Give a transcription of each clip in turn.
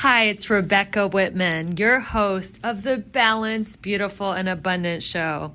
Hi, it's Rebecca Whitman, your host of the Balanced, Beautiful, and Abundant Show.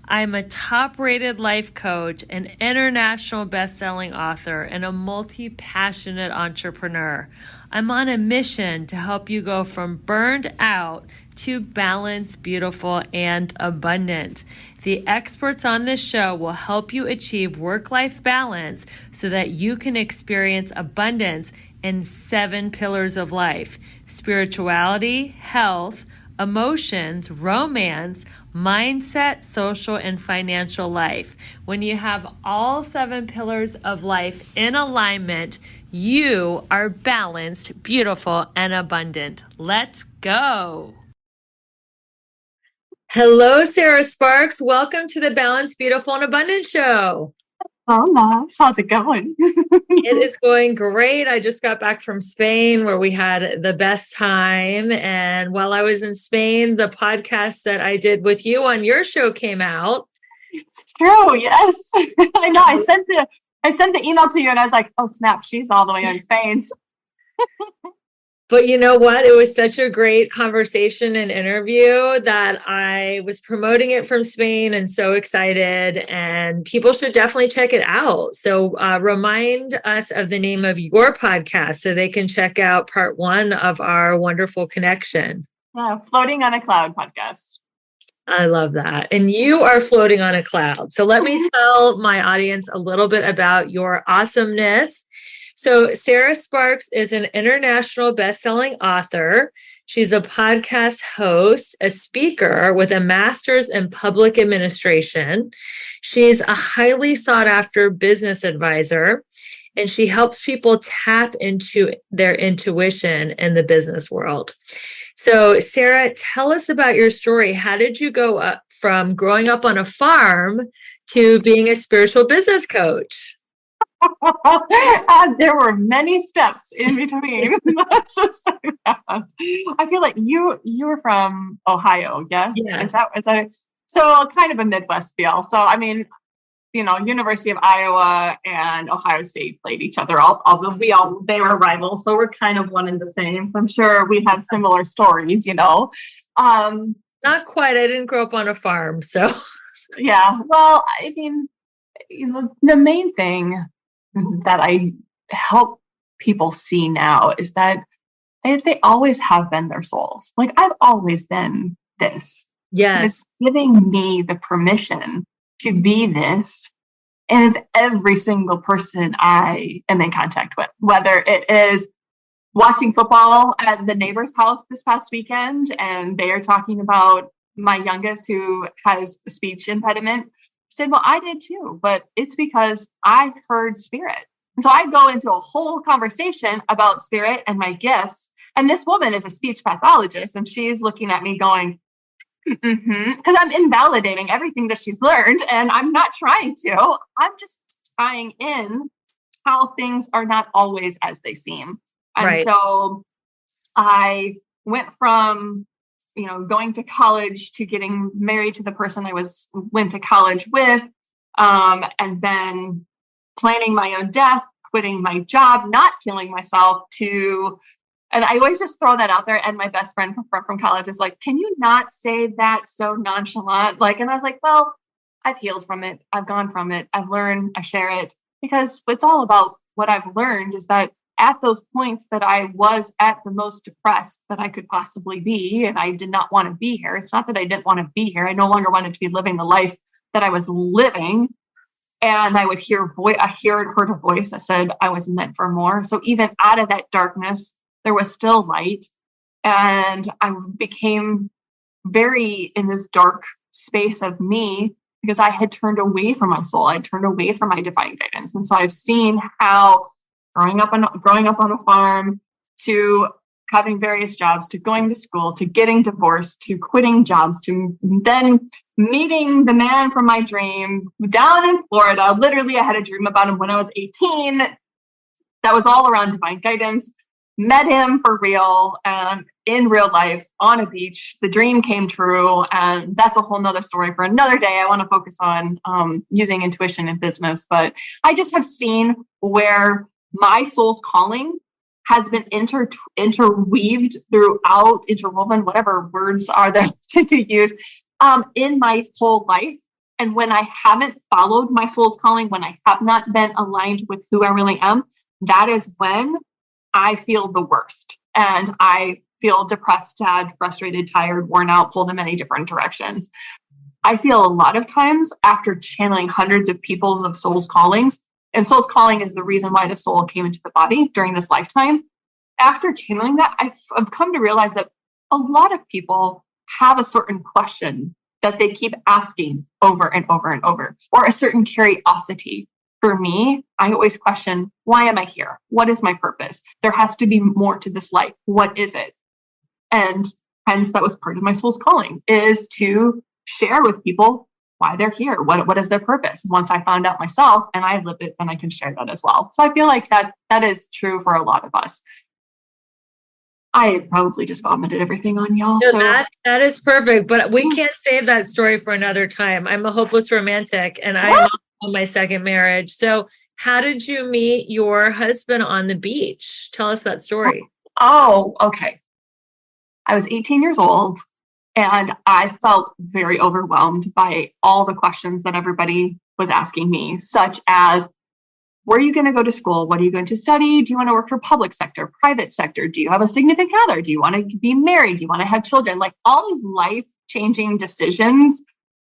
I'm a top-rated life coach, an international best-selling author, and a multi-passionate entrepreneur. I'm on a mission to help you go from burned out to balanced, beautiful, and abundant. The experts on this show will help you achieve work-life balance so that you can experience abundance in 7 pillars of life: spirituality, health, emotions, romance, mindset, social, and financial life. When you have all 7 pillars of life in alignment, you are balanced, beautiful, and abundant. Let's go. Hello, Sarah Sparks. Welcome to the Balanced, Beautiful, and Abundant Show. Hola, how's it going? It is going great. I just got back from Spain where we had the best time. And while I was in Spain, the podcast that I did with you on your show came out. It's true. Yes. I know. I sent the email to you and I was like, oh snap, she's all the way in Spain. But you know what? It was such a great conversation and interview that I was promoting it from Spain and so excited, and people should definitely check it out. So remind us of the name of your podcast so they can check out part 1 of our wonderful connection. Yeah, Floating on a Cloud podcast. I love that. And you are floating on a cloud. So let me tell my audience a little bit about your awesomeness. So Sarah Sparks is an international best-selling author. She's a podcast host, a speaker with a master's in public administration. She's a highly sought-after business advisor, and she helps people tap into their intuition in the business world. So Sarah, tell us about your story. How did you go up from growing up on a farm to being a spiritual business coach? There were many steps in between. Let's just say that. I feel like you were from Ohio, yes? Yeah. Is that so kind of a Midwest feel? So I mean, University of Iowa and Ohio State played each other. Although they were rivals, so we're kind of one and the same. So I'm sure we had similar stories, Not quite. I didn't grow up on a farm, so yeah. Well, I mean, the main thing that I help people see now is that they always have been their souls. Like, I've always been this. Yes. It's giving me the permission to be this and every single person I am in contact with, whether it is watching football at the neighbor's house this past weekend and they are talking about my youngest who has a speech impediment. I said, well, I did too, but it's because I heard spirit. And so I go into a whole conversation about spirit and my gifts. And this woman is a speech pathologist and she's looking at me going, because I'm invalidating everything that she's learned. And I'm not trying to, I'm just tying in how things are not always as they seem. And right. So I went from going to college to getting married to the person I went to college with, and then planning my own death, quitting my job, not killing myself and I always just throw that out there. And my best friend from college is like, can you not say that so nonchalant? And I was like, well, I've healed from it. I've gone from it. I've learned, I share it, because it's all about what I've learned is that at those points that I was at the most depressed that I could possibly be, and I did not want to be here. It's not that I didn't want to be here. I no longer wanted to be living the life that I was living. And I would heard a voice that said I was meant for more. So even out of that darkness, there was still light. And I became very in this dark space of me because I had turned away from my soul. I had turned away from my divine guidance. And so I've seen how growing up on a farm, to having various jobs, to going to school, to getting divorced, to quitting jobs, to then meeting the man from my dream down in Florida. Literally, I had a dream about him when I was 18. That was all around divine guidance. Met him for real, in real life, on a beach. The dream came true, and that's a whole nother story for another day. I want to focus on using intuition in business, but I just have seen where my soul's calling has been interwoven, whatever words are there to use, in my whole life. And when I haven't followed my soul's calling, when I have not been aligned with who I really am, that is when I feel the worst. And I feel depressed, sad, frustrated, tired, worn out, pulled in many different directions. I feel a lot of times after channeling hundreds of people's of soul's callings, and soul's calling is the reason why the soul came into the body during this lifetime. After channeling that, I've come to realize that a lot of people have a certain question that they keep asking over and over and over, or a certain curiosity. For me, I always question, why am I here? What is my purpose? There has to be more to this life. What is it? And hence that was part of my soul's calling, is to share with people why they're here. What is their purpose? Once I found out myself and I lived it, then I can share that as well. So I feel like that is true for a lot of us. I probably just vomited everything on y'all. No, so that is perfect, but we can't save that story for another time. I'm a hopeless romantic and I'm on my second marriage. So how did you meet your husband on the beach? Tell us that story. Oh, okay. I was 18 years old and I felt very overwhelmed by all the questions that everybody was asking me, such as, where are you going to go to school? What are you going to study? Do you want to work for public sector, private sector? Do you have a significant other? Do you want to be married? Do you want to have children? Like all these life-changing decisions,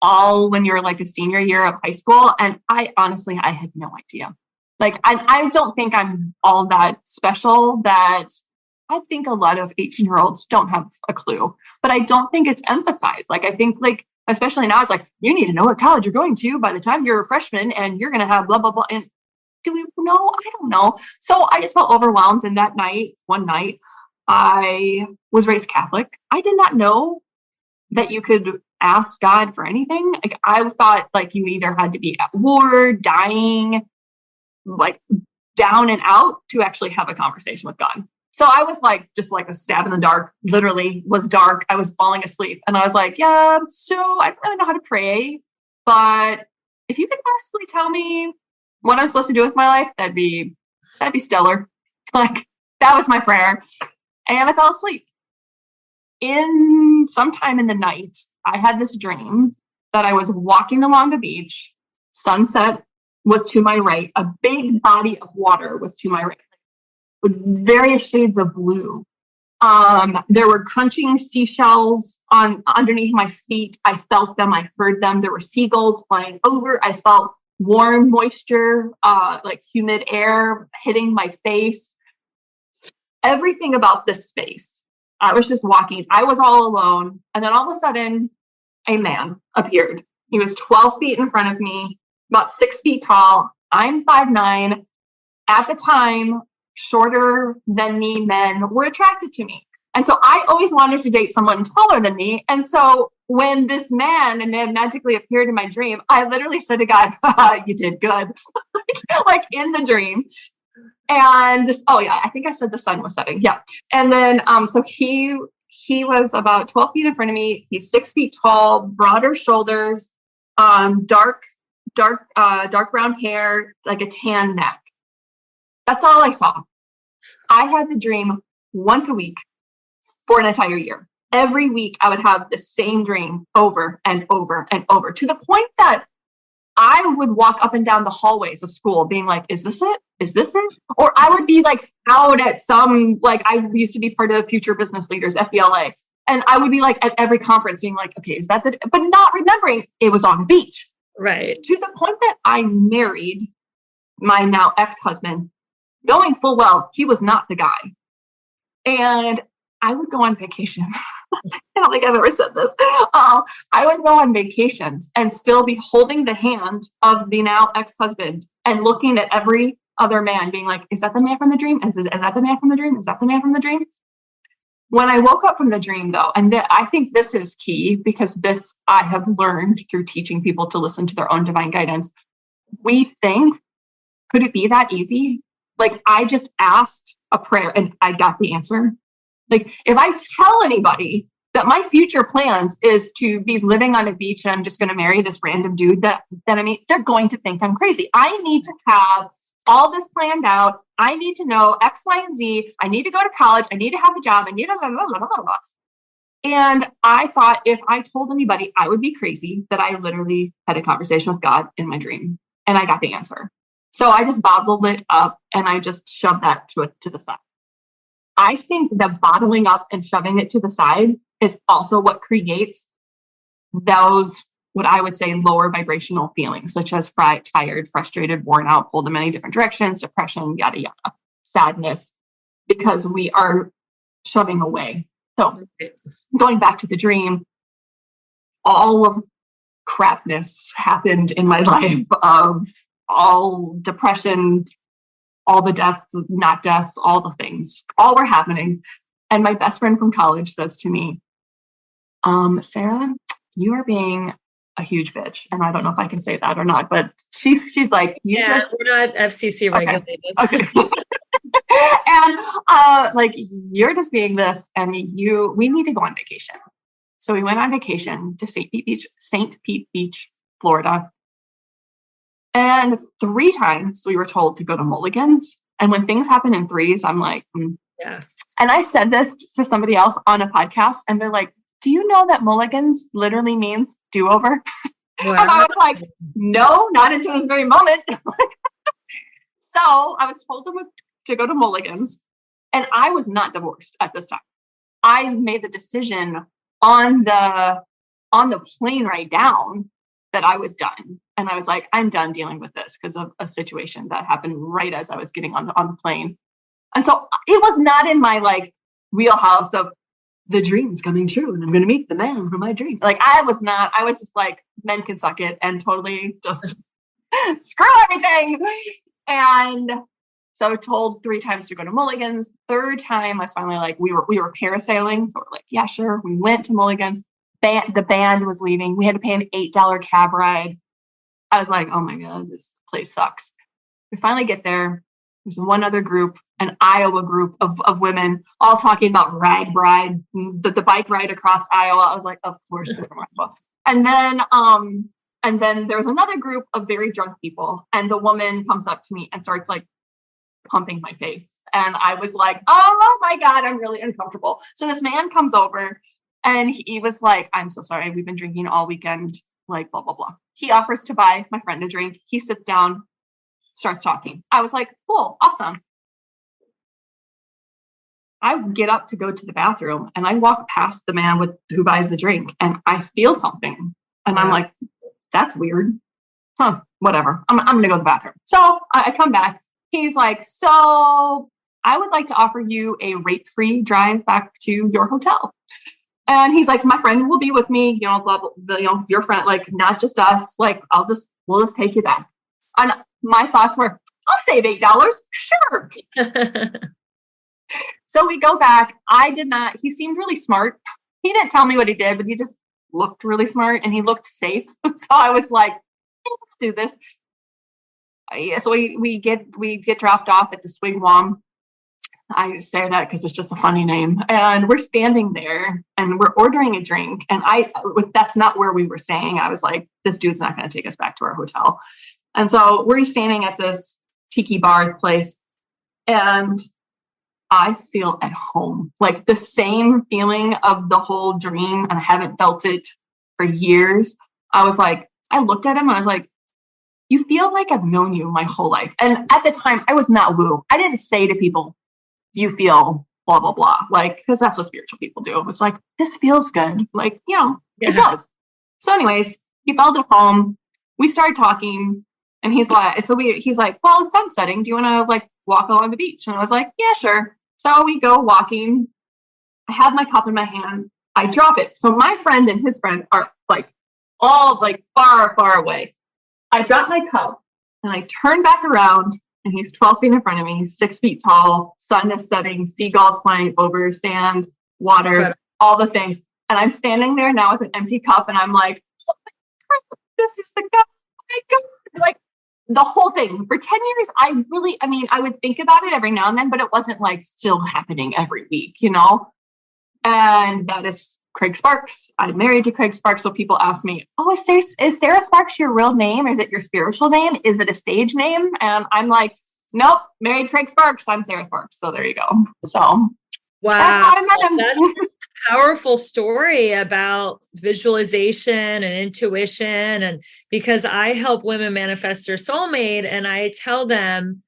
all when you're like a senior year of high school. And I had no idea. Like, I don't think I'm all that special, that I think a lot of 18-year-olds don't have a clue, but I don't think it's emphasized. Like, I think like, especially now, it's like, you need to know what college you're going to by the time you're a freshman and you're going to have blah, blah, blah. And do we know? I don't know. So I just felt overwhelmed. And that night, one night, I was raised Catholic. I did not know that you could ask God for anything. Like, I thought like you either had to be at war, dying, like down and out to actually have a conversation with God. So I was like, just like a stab in the dark, literally was dark. I was falling asleep and I was like, yeah, so I don't really know how to pray, but if you could possibly tell me what I'm supposed to do with my life, that'd be stellar. Like, that was my prayer. And I fell asleep. Sometime in the night, I had this dream that I was walking along the beach. Sunset was to my right. A big body of water was to my right, with various shades of blue. There were crunching seashells underneath my feet. I felt them. I heard them. There were seagulls flying over. I felt warm moisture, like humid air hitting my face. Everything about this space. I was just walking. I was all alone. And then all of a sudden, a man appeared. He was 12 feet in front of me, about 6 feet tall. I'm 5'9". At the time, shorter than me men were attracted to me. And so I always wanted to date someone taller than me. And so when this man magically appeared in my dream, I literally said to God, you did good. like in the dream. And I think I said the sun was setting. Yeah. And then, so he was about 12 feet in front of me. He's 6 feet tall, broader shoulders, dark brown hair, like a tan neck. That's all I saw. I had the dream once a week for an entire year. Every week I would have the same dream over and over and over, to the point that I would walk up and down the hallways of school being like, is this it? Is this it? Or I would be like out at some, like I used to be part of Future Business Leaders, FBLA. And I would be like at every conference being like, okay, is that but not remembering it was on the beach. Right. To the point that I married my now ex-husband, knowing full well he was not the guy. And I would go on vacation. I don't think I've ever said this. I would go on vacations and still be holding the hand of the now ex-husband and looking at every other man being like, is that the man from the dream? Is that the man from the dream? Is that the man from the dream? When I woke up from the dream, though, and I think this is key, because this I have learned through teaching people to listen to their own divine guidance. We think, could it be that easy? Like, I just asked a prayer and I got the answer. Like, if I tell anybody that my future plans is to be living on a beach and I'm just going to marry this random dude, then I mean, they're going to think I'm crazy. I need to have all this planned out. I need to know X, Y, and Z. I need to go to college. I need to have a job. I need to blah, blah, blah, blah, blah. And I thought if I told anybody, I would be crazy, that I literally had a conversation with God in my dream. And I got the answer. So I just bottled it up and I just shoved that to the side. I think that bottling up and shoving it to the side is also what creates those, what I would say, lower vibrational feelings, such as tired, frustrated, worn out, pulled in many different directions, depression, yada, yada, sadness, because we are shoving away. So going back to the dream, all of crapness happened in my life, of all depression, all the deaths, not deaths, all the things, all were happening. And my best friend from college says to me, Sarah, you are being a huge bitch. And I don't know if I can say that or not, but she's like, we're not FCC regulated. Okay. And like, you're just being this, and we need to go on vacation. So we went on vacation to St. Pete Beach, Florida. And 3 times we were told to go to Mulligan's. And when things happen in threes, I'm like, yeah. And I said this to somebody else on a podcast, and they're like, do you know that Mulligan's literally means do-over? Wow. And I was like, no, not until this very moment. So I was told to go to Mulligan's, and I was not divorced at this time. I made the decision on the plane ride down that I was done. And I was like, I'm done dealing with this because of a situation that happened right as I was getting on the plane. And so it was not in my like wheelhouse of the dream's coming true and I'm going to meet the man from my dream. Like I was just like, men can suck it and totally just screw everything. And so told 3 times to go to Mulligan's. 3rd time I was finally like, we were parasailing. So we're like, yeah, sure. We went to Mulligan's. The band was leaving. We had to pay an $8 cab ride. I was like, oh my God, this place sucks. We finally get there. There's one other group, an Iowa group of women, all talking about rag bride, the bike ride across Iowa. I was like, of course, they're from Iowa. And then there was another group of very drunk people, and the woman comes up to me and starts like pumping my face. And I was like, oh my God, I'm really uncomfortable. So this man comes over and he was like, I'm so sorry. We've been drinking all weekend, like blah, blah, blah. He offers to buy my friend a drink. He sits down, starts talking. I was like, cool, awesome. I get up to go to the bathroom and I walk past the man who buys the drink and I feel something. And I'm like, that's weird. Whatever. I'm going to go to the bathroom. So I come back. He's like, so I would like to offer you a rate-free drive back to your hotel. And he's like, my friend will be with me, blah, blah, blah, your friend, like not just us, like we'll just take you back. And my thoughts were, I'll save $8. Sure. So we go back. He seemed really smart. He didn't tell me what he did, but he just looked really smart and he looked safe. So I was like, let's do this. So we get dropped off at the Swigwam. I say that because it's just a funny name. And we're standing there and we're ordering a drink. And that's not where we were staying. I was like, this dude's not going to take us back to our hotel. And so we're standing at this tiki bar place and I feel at home, like the same feeling of the whole dream. And I haven't felt it for years. I looked at him and I was like, you feel like I've known you my whole life. And at the time I was not woo. I didn't say to people, you feel blah, blah, blah. Like, because that's what spiritual people do. It's like, this feels good. Like, It does. So anyways, he felt at home. We started talking and he's like, well, the sun's setting. Do you want to like walk along the beach? And I was like, yeah, sure. So we go walking. I have my cup in my hand. I drop it. So my friend and his friend are like all like far, far away. I drop my cup and I turn back around. And he's 12 feet in front of me, 6 feet tall, sun is setting, seagulls flying over, sand, water, all the things. And I'm standing there now with an empty cup and I'm like, oh my God, this is the guy. Like the whole thing. For 10 years, I would think about it every now and then, but it wasn't like still happening every week, And that is Craig Sparks. I'm married to Craig Sparks. So people ask me, oh, is Sarah Sparks your real name? Is it your spiritual name? Is it a stage name? And I'm like, nope, married Craig Sparks. I'm Sarah Sparks. So there you go. So that's Wow. how I met him. That's a powerful story about visualization and intuition. And because I help women manifest their soulmate, and I tell them,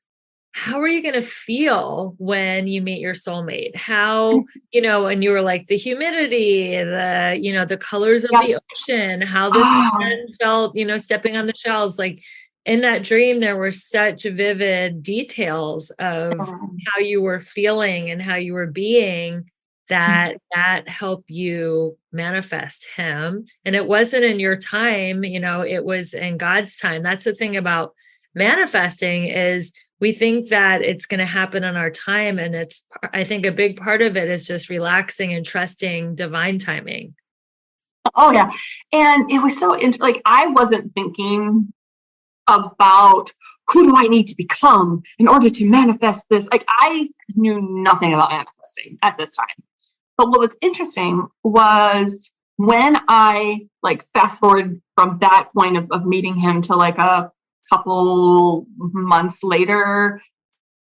how are you going to feel when you meet your soulmate? How, and you were like the humidity, the colors of the ocean, how the sun felt, stepping on the shells. Like in that dream, there were such vivid details of how you were feeling and how you were being that helped you manifest him. And it wasn't in your time, it was in God's time. That's the thing about manifesting is we think that it's going to happen on our time. And I think a big part of it is just relaxing and trusting divine timing. Oh yeah. And it was so like, I wasn't thinking about who do I need to become in order to manifest this. Like I knew nothing about manifesting at this time. But what was interesting was when I like fast forward from that point of meeting him to like a couple months later,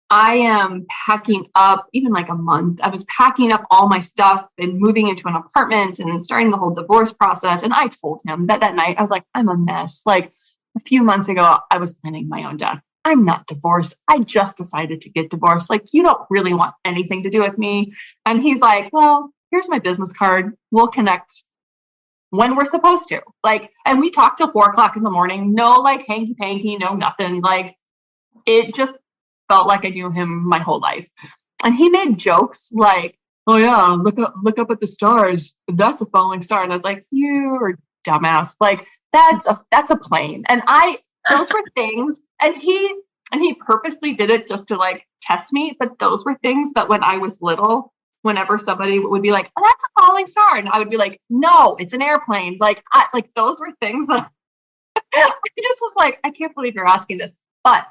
I am packing up, even like a month. I was packing up all my stuff and moving into an apartment and starting the whole divorce process. And I told him that night, I was like, I'm a mess. Like a few months ago, I was planning my own death. I'm not divorced. I just decided to get divorced. Like, you don't really want anything to do with me. And he's like, well, here's my business card. We'll connect when we're supposed to. Like, and we talked till 4:00 in the morning. No, like hanky panky, no nothing. Like, it just felt like I knew him my whole life. And he made jokes like, oh yeah, look up at the stars. That's a falling star. And I was like, you're a dumbass. Like, that's a plane. And those were things, and he purposely did it just to like test me. But those were things that when I was little, whenever somebody would be like, oh, that's a falling star. And I would be like, no, it's an airplane. Like those were things that I just was like, I can't believe you're asking this. But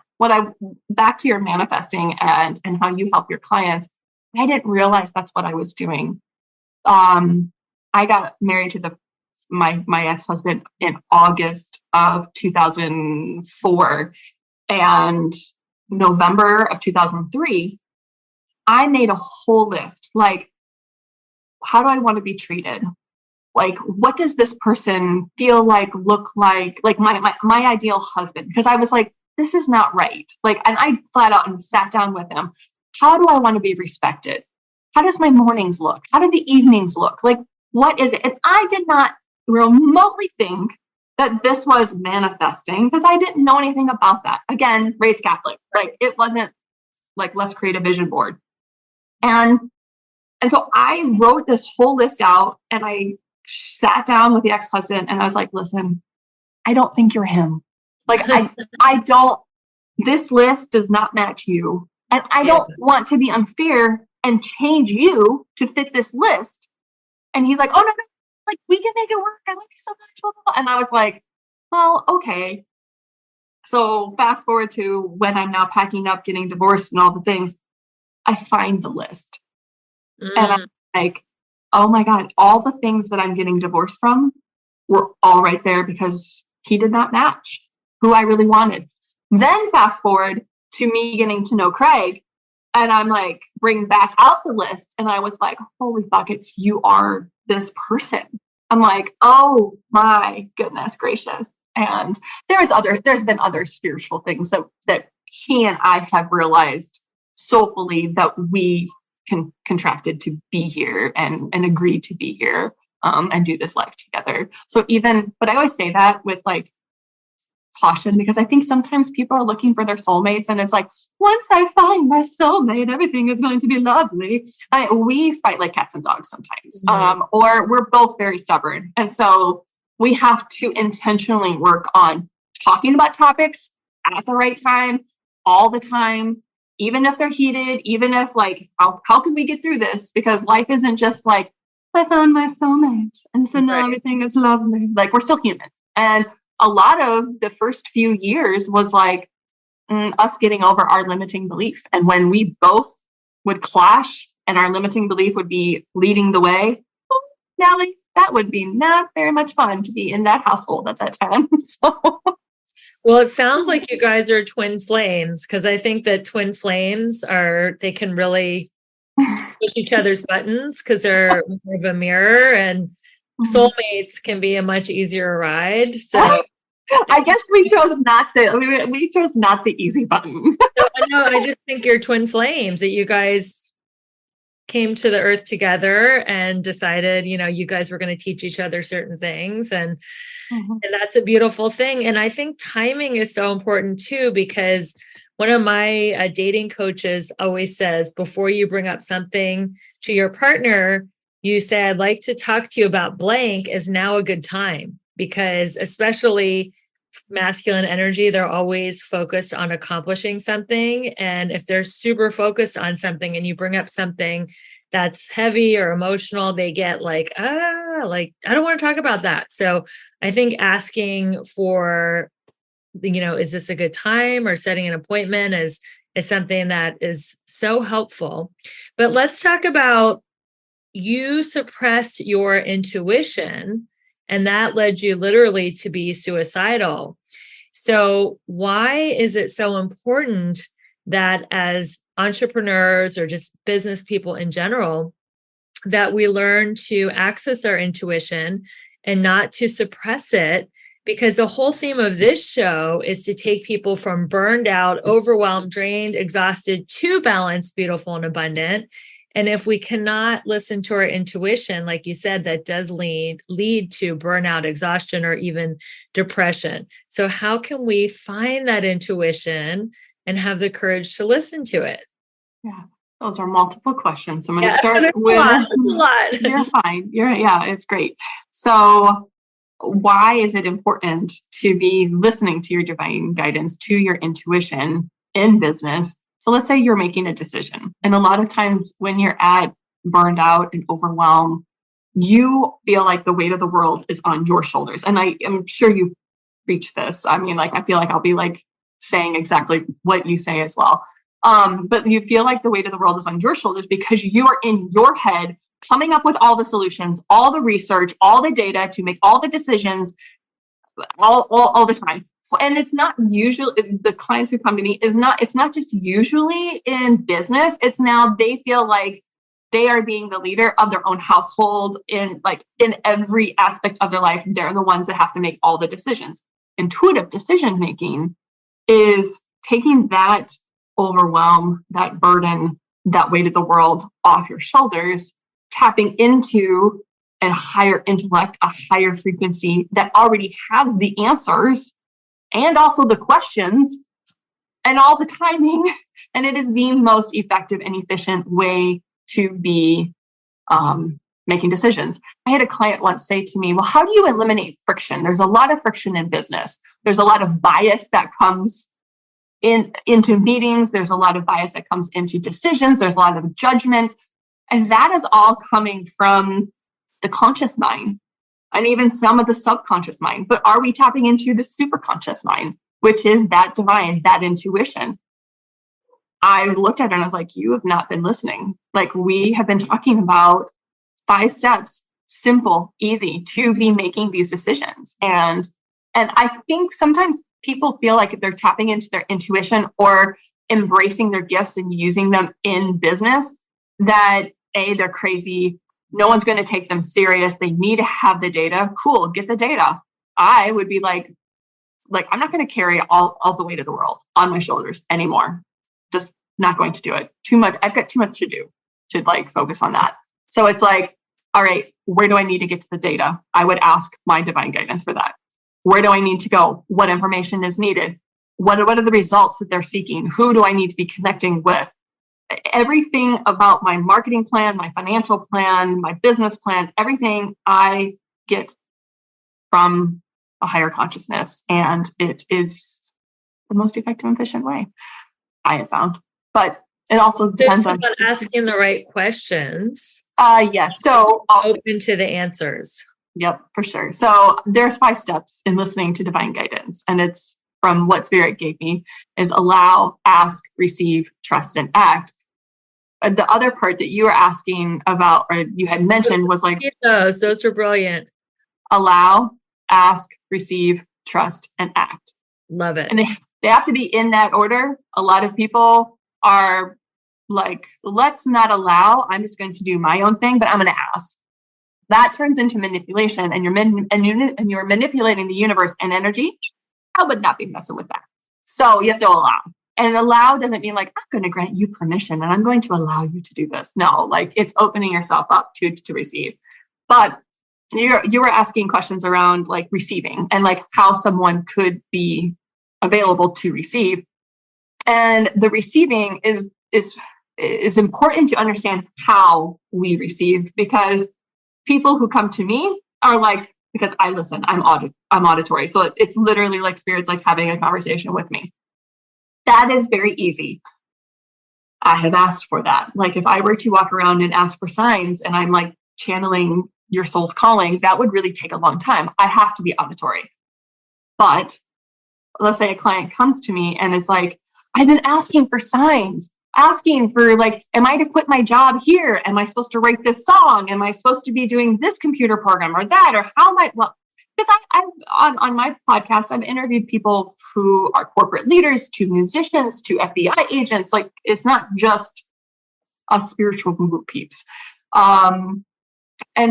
back to your manifesting and how you help your clients, I didn't realize that's what I was doing. I got married to my ex-husband in August of 2004, and November of 2003, I made a whole list. Like, how do I want to be treated? Like, what does this person feel like, look like my ideal husband? Because I was like, this is not right. Like, and I flat out and sat down with him. How do I want to be respected? How does my mornings look? How do the evenings look? Like, what is it? And I did not remotely think that this was manifesting because I didn't know anything about that. Again, raised Catholic. Like, it wasn't like, let's create a vision board. And so I wrote this whole list out, and I sat down with the ex-husband, and I was like, listen, I don't think you're him. Like, I don't, this list does not match you. And I don't want to be unfair and change you to fit this list. And he's like, oh, no, like, we can make it work. I love you so much. Blah, blah, blah. And I was like, well, okay. So fast forward to when I'm now packing up, getting divorced and all the things, I find the list. And I'm like, oh my God, all the things that I'm getting divorced from were all right there because he did not match who I really wanted. Then fast forward to me getting to know Craig, and I'm like, bring back out the list. And I was like, holy buckets, you are this person. I'm like, oh my goodness gracious. And there's been other spiritual things that he and I have realized soulfully that we contracted to be here and agreed to be here and do this life together. So but I always say that with like caution, because I think sometimes people are looking for their soulmates, and it's like, once I find my soulmate, everything is going to be lovely. We fight like cats and dogs sometimes, or we're both very stubborn. And so we have to intentionally work on talking about topics at the right time, all the time, even if they're heated, even if like, how can we get through this? Because life isn't just like, I found my soulmate, and so now everything is lovely. Like, we're still human. And a lot of the first few years was like us getting over our limiting belief. And when we both would clash and our limiting belief would be leading the way, oh, Natalie, that would be not very much fun to be in that household at that time. So Well, it sounds like you guys are twin flames, because I think that twin flames they can really push each other's buttons because they're more of a mirror, and soulmates can be a much easier ride. So I guess we chose not the easy button. so I just think you're twin flames, that you guys came to the earth together and decided, you guys were going to teach each other certain things. And that's a beautiful thing. And I think timing is so important too, because one of my dating coaches always says, before you bring up something to your partner, you say, I'd like to talk to you about blank, is now a good time, because especially masculine energy, they're always focused on accomplishing something. And if they're super focused on something and you bring up something that's heavy or emotional, they get like, I don't want to talk about that. So I think asking for, is this a good time, or setting an appointment is something that is so helpful. But let's talk about, you suppressed your intuition, and that led you literally to be suicidal. So why is it so important that as entrepreneurs, or just business people in general, that we learn to access our intuition and not to suppress it? Because the whole theme of this show is to take people from burned out, overwhelmed, drained, exhausted to balanced, beautiful, and abundant. And if we cannot listen to our intuition, like you said, that does lead to burnout, exhaustion, or even depression. So how can we find that intuition and have the courage to listen to it? Yeah, those are multiple questions. I'm going to start with a lot. You're fine. It's great. So why is it important to be listening to your divine guidance, to your intuition in business? So let's say you're making a decision. And a lot of times when you're at burned out and overwhelmed, you feel like the weight of the world is on your shoulders. And I am sure you preach this. I mean, I feel like I'll be saying exactly what you say as well. But you feel like the weight of the world is on your shoulders because you are in your head coming up with all the solutions, all the research, all the data to make all the decisions all the time. And it's not usually the clients who come to me it's not just usually in business. It's now they feel like they are being the leader of their own household in every aspect of their life. They're the ones that have to make all the decisions. Intuitive decision making is taking that overwhelm, that burden, that weight of the world off your shoulders, tapping into a higher intellect, a higher frequency that already has the answers and also the questions and all the timing. And it is the most effective and efficient way to be making decisions. I had a client once say to me, well, how do you eliminate friction? There's a lot of friction in business. There's a lot of bias that comes into meetings. There's a lot of bias that comes into decisions. There's a lot of judgments. And that is all coming from the conscious mind and even some of the subconscious mind. But are we tapping into the superconscious mind, which is that divine, that intuition? I looked at her and I was like, you have not been listening. We have been talking about 5 steps, simple, easy to be making these decisions. And I think sometimes people feel like if they're tapping into their intuition or embracing their gifts and using them in business, that they're crazy. No one's going to take them serious. They need to have the data. Cool, get the data. I would be like I'm not going to carry all the weight of the world on my shoulders anymore. Just not going to do it. Too much. I've got too much to do to focus on that. So it's all right, where do I need to get to the data? I would ask my divine guidance for that. Where do I need to go? What information is needed? What are the results that they're seeking? Who do I need to be connecting with? Everything about my marketing plan, my financial plan, my business plan, everything I get from a higher consciousness. And it is the most effective and efficient way I have found. But it also depends on asking the right questions. Yes. So open to the answers. Yep, for sure. So there's 5 steps in listening to divine guidance. And it's from what Spirit gave me is allow, ask, receive, trust, and act. The other part that you were asking about, or you had mentioned, was those were brilliant. Allow, ask, receive, trust, and act. Love it. And they have to be in that order. A lot of people are like, let's not allow, I'm just going to do my own thing, but I'm going to ask. That turns into manipulation, and you're manipulating the universe and energy. I would not be messing with that. So you have to allow. And allow doesn't mean like, I'm going to grant you permission and I'm going to allow you to do this. No, like it's opening yourself up to receive. But you were asking questions around like receiving and like how someone could be available to receive. And the receiving is important to understand how we receive, because people who come to me are like, because I listen, I'm auditory. So it's literally like spirits like having a conversation with me. That is very easy. I have asked for that. Like if I were to walk around and ask for signs and I'm like channeling your soul's calling, that would really take a long time. I have to be auditory. But let's say a client comes to me and is like, I've been asking for signs, asking for like, am I to quit my job here? Am I supposed to write this song? Am I supposed to be doing this computer program or that? Or how am I? Well, because on my podcast, I've interviewed people who are corporate leaders, to musicians, to FBI agents. Like it's not just us spiritual guru peeps. And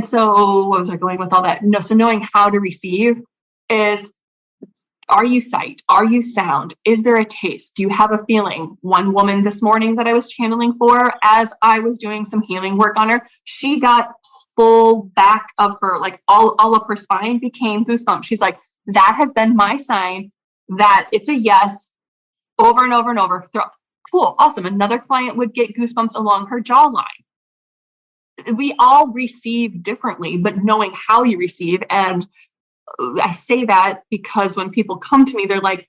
so where was I going with all that? No, so knowing how to receive is, are you sight? Are you sound? Is there a taste? Do you have a feeling? One woman this morning that I was channeling for, as I was doing some healing work on her, she got full back of her, like all of her spine became goosebumps. She's like, that has been my sign that it's a yes over and over and over. Cool. Awesome. Another client would get goosebumps along her jawline. We all receive differently, but knowing how you receive. And I say that because when people come to me, they're like,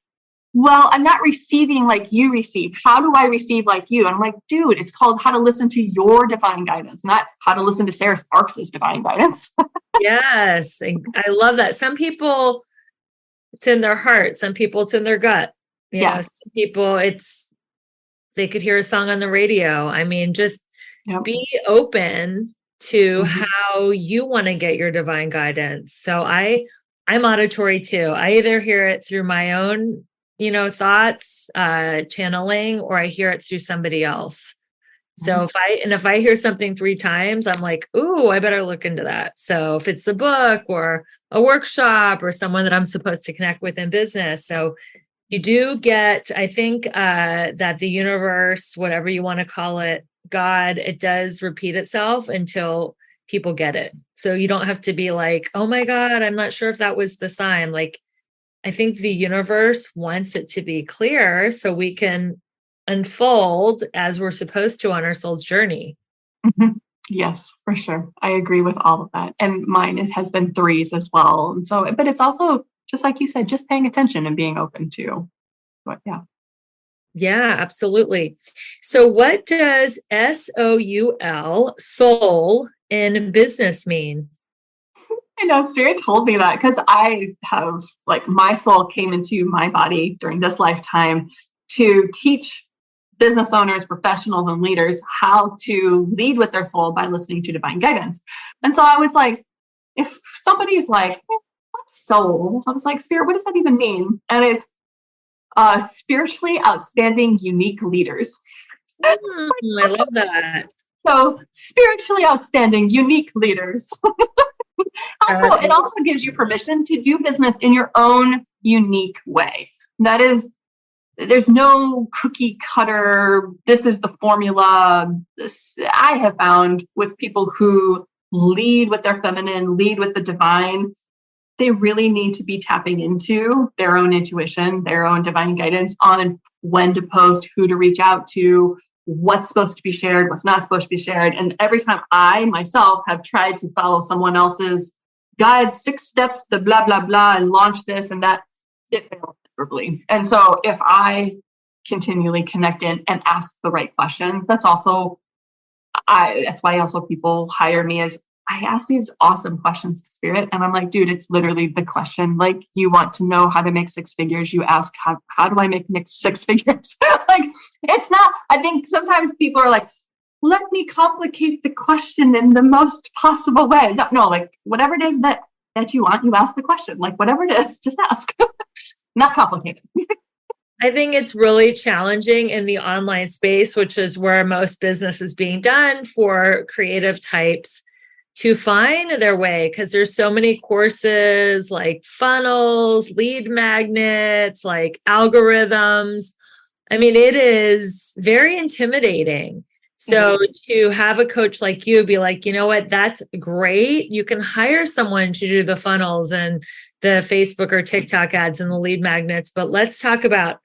well, I'm not receiving like you receive. How do I receive like you? And I'm like, dude, it's called how to listen to your divine guidance, not how to listen to Sarah Sparks's divine guidance. Yes. I love that. Some people, it's in their heart. Some people, it's in their gut. You know, some people, they could hear a song on the radio. I mean, just be open to how you want to get your divine guidance. So I'm auditory too. I either hear it through my own, thoughts, channeling, or I hear it through somebody else. So if I hear something 3 times, I'm like, ooh, I better look into that. So if it's a book or a workshop or someone that I'm supposed to connect with in business. So you do get, I think that the universe, whatever you want to call it, God, it does repeat itself until people get it. So you don't have to be like, oh my God, I'm not sure if that was the sign. Like, I think the universe wants it to be clear so we can unfold as we're supposed to on our soul's journey. Yes, for sure. I agree with all of that. And mine, it has been 3s as well. And so, but it's also, just like you said, just paying attention and being open to what, Yeah, absolutely. So what does SOUL, soul, in business mean? I know Spirit told me that because I have, like, my soul came into my body during this lifetime to teach business owners, professionals, and leaders how to lead with their soul by listening to divine guidance. And so I was like, if somebody's like, what's soul? I was like, Spirit, what does that even mean? And it's spiritually outstanding, unique leaders. I love that. So spiritually outstanding, unique leaders. It also gives you permission to do business in your own unique way. That is, there's no cookie cutter, this is the formula. I have found with people who lead with their feminine, lead with the divine, they really need to be tapping into their own intuition, their own divine guidance on when to post, who to reach out to, what's supposed to be shared, what's not supposed to be shared. And every time I myself have tried to follow someone else's guide, 6 steps to blah, blah, blah, and launch this and that, it fails miserably. And so if I continually connect in and ask the right questions, that's why also people hire me, as I ask these awesome questions to Spirit. And I'm like, dude, it's literally the question. Like, you want to know how to make 6 figures. You ask, how do I make 6 figures? Like, it's not, I think sometimes people are like, let me complicate the question in the most possible way. No, like whatever it is that you want, you ask the question, like whatever it is, just ask. not complicated. I think it's really challenging in the online space, which is where most business is being done, for creative types to find their way, because there's so many courses like funnels, lead magnets, like algorithms. I mean, it is very intimidating. So to have a coach like you be like, you know what, that's great. You can hire someone to do the funnels and the Facebook or TikTok ads and the lead magnets, but let's talk about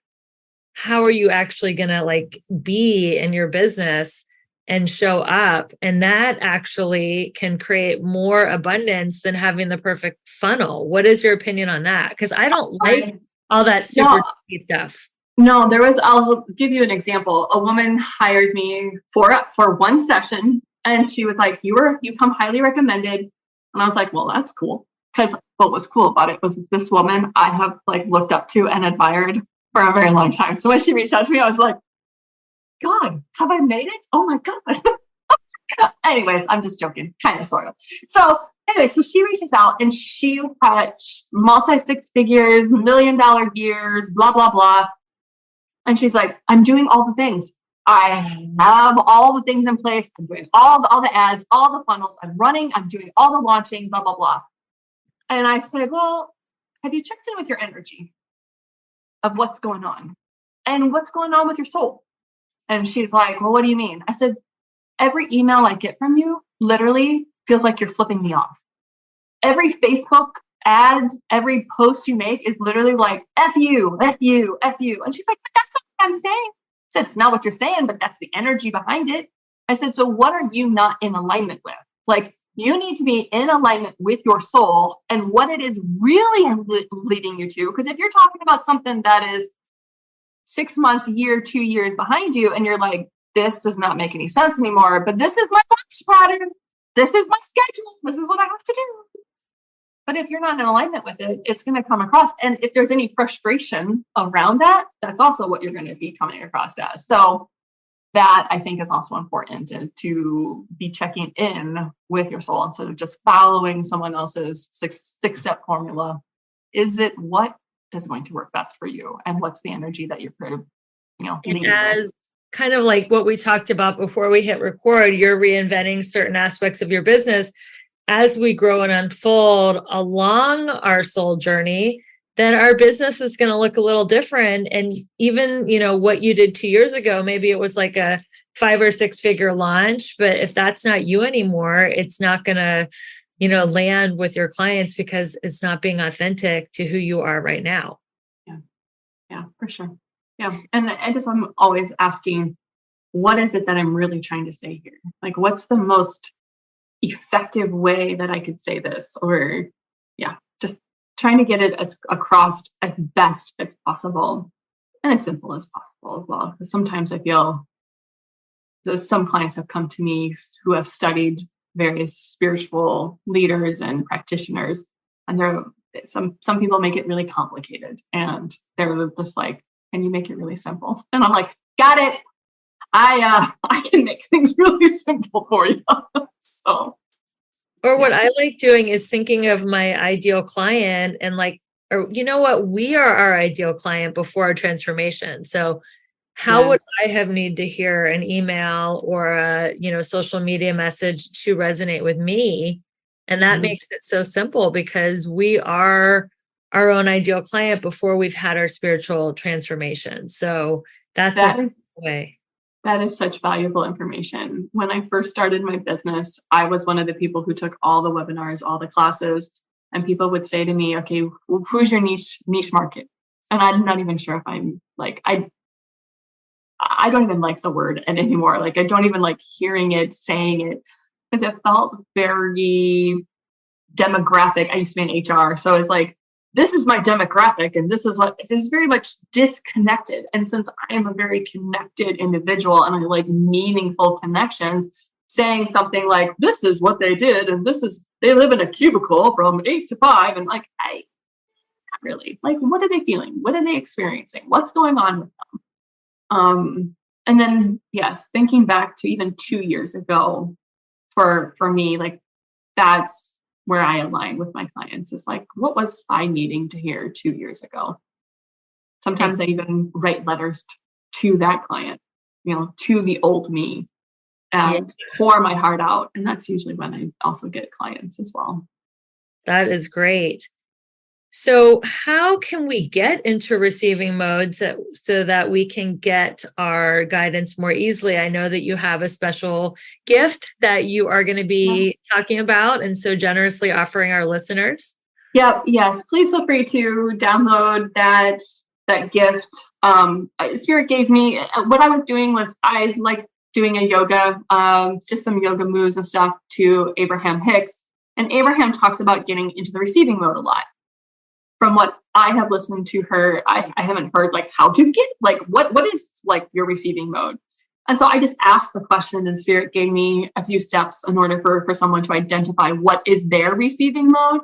how are you actually going to like be in your business and show up. And that actually can create more abundance than having the perfect funnel. What is your opinion on that? Because I don't like all that super stuff. No, I'll give you an example. A woman hired me for one session, and she was like, you come highly recommended. And I was like, well, that's cool. Because what was cool about it was this woman I have like looked up to and admired for a very long time. So when she reached out to me, I was like, God, have I made it? Oh my God. Anyways, I'm just joking, kind of, sort of. So anyway, so she reaches out and she had multi-six figures, $1 million years, blah, blah, blah. And she's like, I'm doing all the things. I have all the things in place. I'm doing all the ads, all the funnels. I'm running. I'm doing all the launching, blah, blah, blah. And I said, well, have you checked in with your energy of what's going on and what's going on with your soul? And she's like, well, what do you mean? I said, every email I get from you literally feels like you're flipping me off. Every Facebook ad, every post you make is literally like, F you, F you, F you. And she's like, but that's not what I'm saying. I said, it's not what you're saying, but that's the energy behind it. I said, so what are you not in alignment with? Like, you need to be in alignment with your soul and what it is really leading you to. Because if you're talking about something that is 6 months, a year, 2 years behind you, and you're like, this does not make any sense anymore, but this is my launch pattern. This is my schedule. This is what I have to do. But if you're not in alignment with it, it's going to come across. And if there's any frustration around that, that's also what you're going to be coming across as. So that I think is also important to be checking in with your soul instead of just following someone else's six-step formula. Is it what is going to work best for you? And what's the energy that you're leading with? Kind of like what we talked about before we hit record, you're reinventing certain aspects of your business as we grow and unfold along our soul journey. Then our business is going to look a little different. And even, what you did 2 years ago, maybe it was like a 5 or 6 figure launch, but if that's not you anymore, it's not going to, land with your clients because it's not being authentic to who you are right now. Yeah, for sure. Yeah. And I'm always asking, what is it that I'm really trying to say here? Like, what's the most effective way that I could say this? Or just trying to get it across as best as possible and as simple as possible as well. Because sometimes I feel some clients have come to me who have studied various spiritual leaders and practitioners, and some people make it really complicated, and they're just like, can you make it really simple? And I'm like, got it. I can make things really simple for you. Or what I like doing is thinking of my ideal client and like, or you know what, we are our ideal client before our transformation. So how would I have need to hear an email or a, social media message to resonate with me? And that makes it so simple because we are our own ideal client before we've had our spiritual transformation. So that's a way. That is such valuable information. When I first started my business, I was one of the people who took all the webinars, all the classes, and people would say to me, okay, well, who's your niche market? And I'm not even sure if I'm like, I don't even like the word anymore. Like, I don't even like hearing it, saying it, because it felt very demographic. I used to be in HR. So it's like, this is my demographic and this is what it was, very much disconnected. And since I am a very connected individual and I like meaningful connections, saying something like, this is what they did and they live in a cubicle from 8 to 5, and like, not really. Like, what are they feeling? What are they experiencing? What's going on with them? And then, yes, thinking back to even 2 years ago, for me, like, that's where I align with my clients, is like, what was I needing to hear 2 years ago? Sometimes I even write letters to that client, to the old me, and pour my heart out. And that's usually when I also get clients as well. That is great. So how can we get into receiving modes so that we can get our guidance more easily? I know that you have a special gift that you are going to be talking about and so generously offering our listeners. Yep. Yes. Please feel free to download that gift. Spirit gave me, what I was doing was I like doing a yoga, just some yoga moves and stuff to Abraham Hicks. And Abraham talks about getting into the receiving mode a lot. From what I have listened to her, I haven't heard like how to get like what is like your receiving mode. And so I just asked the question, and Spirit gave me a few steps in order for someone to identify what is their receiving mode.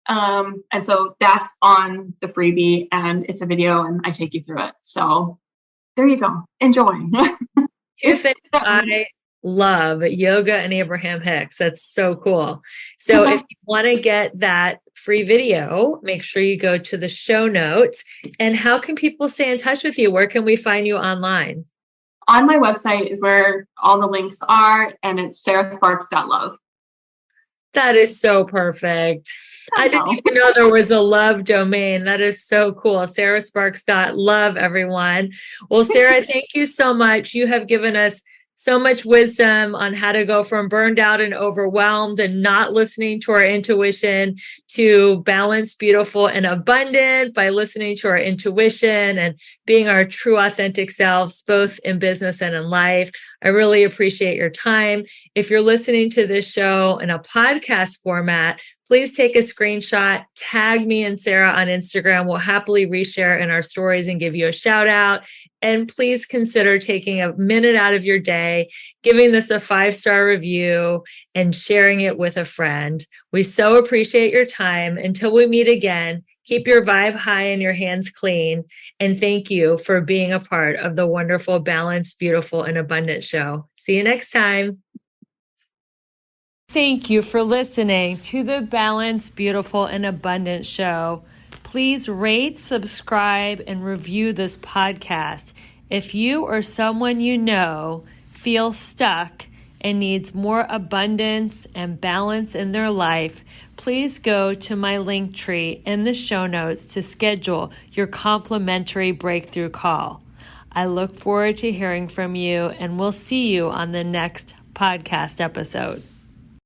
And so that's on the freebie, and it's a video, and I take you through it. So there you go. Enjoy. I love yoga and Abraham Hicks. That's so cool. So if you want to get that free video, make sure you go to the show notes. And how can people stay in touch with you? Where can we find you online? On my website is where all the links are, and it's sarahsparks.love. That is so perfect. I didn't even know there was a love domain. That is so cool. sarahsparks.love, everyone. Well, Sarah, thank you so much. You have given us so much wisdom on how to go from burned out and overwhelmed and not listening to our intuition to balanced, beautiful, and abundant by listening to our intuition and being our true, authentic selves, both in business and in life. I really appreciate your time. If you're listening to this show in a podcast format, please take a screenshot, tag me and Sarah on Instagram. We'll happily reshare in our stories and give you a shout out. And please consider taking a minute out of your day, giving this a 5-star review, and sharing it with a friend. We so appreciate your time. Until we meet again, keep your vibe high and your hands clean. And thank you for being a part of the wonderful, balanced, beautiful, and abundant show. See you next time. Thank you for listening to the Balanced, Beautiful, and Abundant show. Please rate, subscribe, and review this podcast. If you or someone you know feels stuck and needs more abundance and balance in their life, please go to my link tree in the show notes to schedule your complimentary breakthrough call. I look forward to hearing from you, and we'll see you on the next podcast episode.